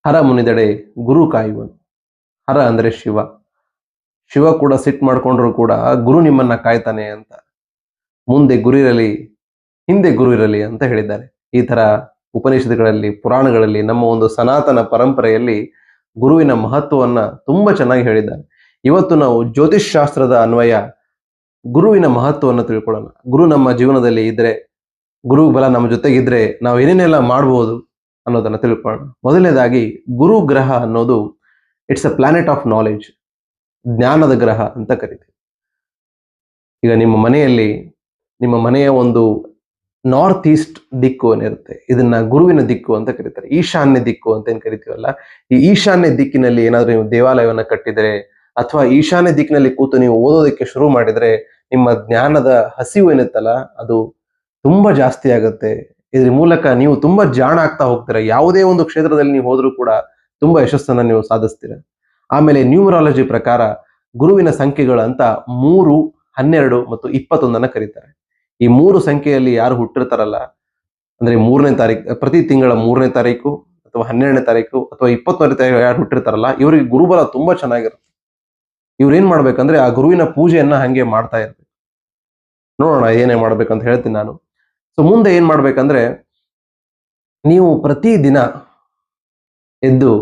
ಹರ ಮುನಿದಡೆ ಗುರು ಕಾಯುವನು. ಹರ ಅಂದ್ರೆ ಶಿವ. ಶಿವ ಕೂಡ ಸಿಟ್ಟು ಮಾಡ್ಕೊಂಡ್ರು ಕೂಡ ಗುರು ನಿಮ್ಮನ್ನ ಕಾಯ್ತಾನೆ ಅಂತ. ಮುಂದೆ ಗುರು ಇರಲಿ, ಹಿಂದೆ ಗುರು ಇರಲಿ ಅಂತ ಹೇಳಿದ್ದಾರೆ. ಈ ತರ ಉಪನಿಷತ್ತುಗಳಲ್ಲಿ, ಪುರಾಣಗಳಲ್ಲಿ, ನಮ್ಮ ಒಂದು ಸನಾತನ ಪರಂಪರೆಯಲ್ಲಿ ಗುರುವಿನ ಮಹತ್ವವನ್ನ ತುಂಬಾ ಚೆನ್ನಾಗಿ ಹೇಳಿದ್ದಾರೆ. ಇವತ್ತು ನಾವು ಜ್ಯೋತಿಷ್ ಶಾಸ್ತ್ರದ ಅನ್ವಯ ಗುರುವಿನ ಮಹತ್ವವನ್ನು ತಿಳ್ಕೊಳ್ಳೋಣ. ಗುರು ನಮ್ಮ ಜೀವನದಲ್ಲಿ ಇದ್ರೆ, ಗುರು ಬಲ ನಮ್ಮ ಜೊತೆಗಿದ್ರೆ ನಾವು ಏನೇನೆಲ್ಲ ಮಾಡಬಹುದು ಅನ್ನೋದನ್ನ ತಿಳ್ಕೊಳ್ಳೋಣ. ಮೊದಲನೇದಾಗಿ ಗುರು ಗ್ರಹ ಅನ್ನೋದು it's a planet of knowledge, ಜ್ಞಾನದ ಗ್ರಹ ಅಂತ ಕರಿತೀವಿ. ಈಗ ನಿಮ್ಮ ಮನೆಯ ಒಂದು ನಾರ್ತ್ ಈಸ್ಟ್ ದಿಕ್ಕು ಏನಿರುತ್ತೆ, ಇದನ್ನ ಗುರುವಿನ ದಿಕ್ಕು ಅಂತ ಕರೀತಾರೆ. ಈಶಾನ್ಯ ದಿಕ್ಕು ಅಂತ ಏನ್ ಕರಿತೀವಲ್ಲ, ಈ ಈಶಾನ್ಯ ದಿಕ್ಕಿನಲ್ಲಿ ಏನಾದ್ರೂ ನೀವು ದೇವಾಲಯವನ್ನ ಕಟ್ಟಿದರೆ ಅಥವಾ ಈಶಾನ್ಯ ದಿಕ್ಕಿನಲ್ಲಿ ಕೂತು ನೀವು ಓದೋದಕ್ಕೆ ಶುರು ಮಾಡಿದ್ರೆ ನಿಮ್ಮ ಜ್ಞಾನದ ಹಸಿವು ಏನಿತ್ತಲ್ಲ ಅದು ತುಂಬಾ ಜಾಸ್ತಿ ಆಗುತ್ತೆ. ಇದ್ರ ಮೂಲಕ ನೀವು ತುಂಬಾ ಜಾಣ ಆಗ್ತಾ ಹೋಗ್ತೀರಾ. ಯಾವುದೇ ಒಂದು ಕ್ಷೇತ್ರದಲ್ಲಿ ನೀವು ಹೋದ್ರೂ ಕೂಡ ತುಂಬಾ ಯಶಸ್ಸನ್ನ ನೀವು ಸಾಧಿಸ್ತೀರ. ಆಮೇಲೆ ನ್ಯೂಮರಾಲಜಿ ಪ್ರಕಾರ ಗುರುವಿನ ಸಂಖ್ಯೆಗಳಂತ 3, 12 ಮತ್ತು 21 ಕರೀತಾರೆ. ಈ 3 ಸಂಖ್ಯೆಯಲ್ಲಿ ಯಾರು ಹುಟ್ಟಿರ್ತಾರಲ್ಲ, ಅಂದ್ರೆ 3ನೇ ತಾರೀಕು, ಪ್ರತಿ ತಿಂಗಳ 3ನೇ ತಾರೀಕು ಅಥವಾ 12ನೇ ತಾರೀಕು ಅಥವಾ 21ನೇ ತಾರೀಕು ಯಾರು ಹುಟ್ಟಿರ್ತಾರಲ್ಲ, ಇವರಿಗೆ ಗುರುಬಲ ತುಂಬಾ ಚೆನ್ನಾಗಿರುತ್ತೆ. ಇವ್ರು ಏನ್ ಮಾಡ್ಬೇಕಂದ್ರೆ ಆ ಗುರುವಿನ ಪೂಜೆಯನ್ನ ಹಂಗೆ ಮಾಡ್ತಾ ಇರ್ಬೇಕು. ನೋಡೋಣ ಏನೇ ಮಾಡ್ಬೇಕಂತ ಹೇಳ್ತೀನಿ ನಾನು. ಸೊ ಮುಂದೆ ಏನ್ ಮಾಡ್ಬೇಕಂದ್ರೆ, ನೀವು ಪ್ರತಿ ದಿನ ಎದ್ದು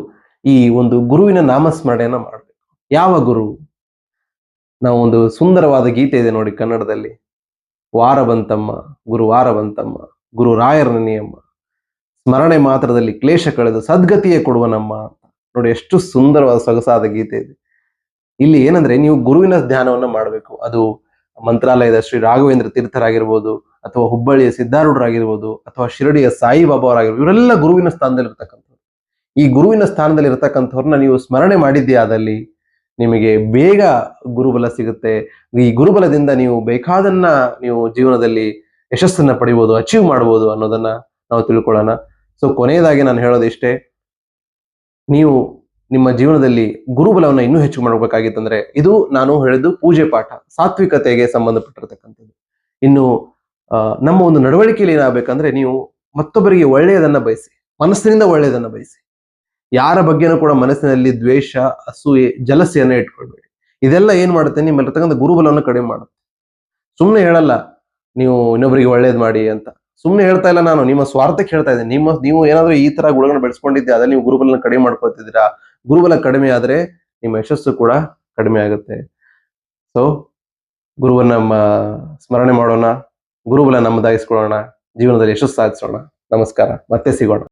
ಈ ಒಂದು ಗುರುವಿನ ನಾಮಸ್ಮರಣೆಯನ್ನ ಮಾಡ್ಬೇಕು. ಯಾವ ಗುರು? ನಾವು ಒಂದು ಸುಂದರವಾದ ಗೀತೆ ಇದೆ ನೋಡಿ ಕನ್ನಡದಲ್ಲಿ, ವಾರ ಬಂತಮ್ಮ ಗುರುವಾರ ಬಂತಮ್ಮ, ಗುರು ರಾಯರ ನೆನೆಯಮ್ಮ, ಸ್ಮರಣೆ ಮಾತ್ರದಲ್ಲಿ ಕ್ಲೇಶ ಕಳೆದು ಸದ್ಗತಿಯೇ ಕೊಡುವನಮ್ಮ ಅಂತ. ನೋಡಿ ಎಷ್ಟು ಸುಂದರವಾದ ಸೊಗಸಾದ ಗೀತೆ ಇದೆ. ಇಲ್ಲಿ ಏನಂದ್ರೆ ನೀವು ಗುರುವಿನ ಧ್ಯಾನವನ್ನ ಮಾಡಬೇಕು. ಅದು ಮಂತ್ರಾಲಯದ ಶ್ರೀ ರಾಘವೇಂದ್ರ ತೀರ್ಥರಾಗಿರ್ಬೋದು, ಅಥವಾ ಹುಬ್ಬಳ್ಳಿಯ ಸಿದ್ಧಾರೂಢರಾಗಿರ್ಬೋದು, ಅಥವಾ ಶಿರಡಿಯ ಸಾಯಿಬಾಬಾ ಅವರಾಗಿರ್ಬೋದು, ಇವರೆಲ್ಲ ಗುರುವಿನ ಸ್ಥಾನದಲ್ಲಿ ಇರ್ತಕ್ಕಂಥವ್ರು. ಈ ಗುರುವಿನ ಸ್ಥಾನದಲ್ಲಿ ಇರ್ತಕ್ಕಂಥವ್ರನ್ನ ನೀವು ಸ್ಮರಣೆ ಮಾಡಿದ್ಯಾ ಆದಲ್ಲಿ ನಿಮಗೆ ಬೇಗ ಗುರುಬಲ ಸಿಗುತ್ತೆ. ಈ ಗುರುಬಲದಿಂದ ನೀವು ಬೇಕಾದನ್ನ ನೀವು ಜೀವನದಲ್ಲಿ ಯಶಸ್ಸನ್ನ ಪಡಿಬಹುದು, ಅಚೀವ್ ಮಾಡಬಹುದು ಅನ್ನೋದನ್ನ ನಾವು ತಿಳ್ಕೊಳ್ಳೋಣ. ಸೊ ಕೊನೆಯದಾಗಿ ನಾನು ಹೇಳೋದಿಷ್ಟೇ, ನೀವು ನಿಮ್ಮ ಜೀವನದಲ್ಲಿ ಗುರುಬಲವನ್ನ ಇನ್ನೂ ಹೆಚ್ಚು ಮಾಡಬೇಕಾಗಿತ್ತಂದ್ರೆ, ಇದು ನಾನು ಹೇಳಿದ್ದು ಪೂಜೆ ಪಾಠ, ಸಾತ್ವಿಕತೆಗೆ ಸಂಬಂಧಪಟ್ಟಿರ್ತಕ್ಕಂಥದ್ದು. ಇನ್ನು ನಮ್ಮ ಒಂದು ನಡವಳಿಕೆಯಲ್ಲಿ ಏನಾಗಬೇಕಂದ್ರೆ, ನೀವು ಮತ್ತೊಬ್ಬರಿಗೆ ಒಳ್ಳೆಯದನ್ನ ಬಯಸಿ, ಮನಸ್ಸಿನಿಂದ ಒಳ್ಳೆಯದನ್ನ ಬಯಸಿ. ಯಾರ ಬಗ್ಗೆನೂ ಕೂಡ ಮನಸ್ಸಿನಲ್ಲಿ ದ್ವೇಷ, ಅಸೂಯೆ, ಜಲಸಿಯನ್ನ ಇಟ್ಕೊಳ್ಬೇಡಿ. ಇದೆಲ್ಲ ಏನ್ ಮಾಡುತ್ತೆ, ನಿಮ್ಮಲ್ಲಿರ್ತಕ್ಕಂಥ ಗುರುಬಲವನ್ನು ಕಡಿಮೆ ಮಾಡುತ್ತೆ. ಸುಮ್ಮನೆ ಹೇಳಲ್ಲ ನೀವು ಇನ್ನೊಬ್ಬರಿಗೆ ಒಳ್ಳೇದ್ ಮಾಡಿ ಅಂತ, ಸುಮ್ಮನೆ ಹೇಳ್ತಾ ಇಲ್ಲ ನಾನು, ನಿಮ್ಮ ಸ್ವಾರ್ಥಕ್ಕೆ ಹೇಳ್ತಾ ಇದ್ದೀನಿ. ನೀವು ಏನಾದ್ರೂ ಈ ತರ ಗುಣಗಳನ್ನ ಬೆಳೆಸ್ಕೊಂಡಿದ್ದೆ, ಅದ್ರಲ್ಲಿ ನೀವು ಗುರುಬಲನ ಕಡಿಮೆ ಮಾಡ್ಕೊಳ್ತಿದ್ದೀರಾ. ಗುರುಬಲ ಕಡಿಮೆ ಆದ್ರೆ ನಿಮ್ಮ ಯಶಸ್ಸು ಕೂಡ ಕಡಿಮೆ ಆಗುತ್ತೆ. ಸೊ ಗುರುವನ್ನ ಸ್ಮರಣೆ ಮಾಡೋಣ, ಗುರುಬಲ ನಮ್ಮದಾಗಿಸ್ಕೊಳ್ಳೋಣ, ಜೀವನದಲ್ಲಿ ಯಶಸ್ಸು ಸಾಧಿಸೋಣ. ನಮಸ್ಕಾರ, ಮತ್ತೆ ಸಿಗೋಣ.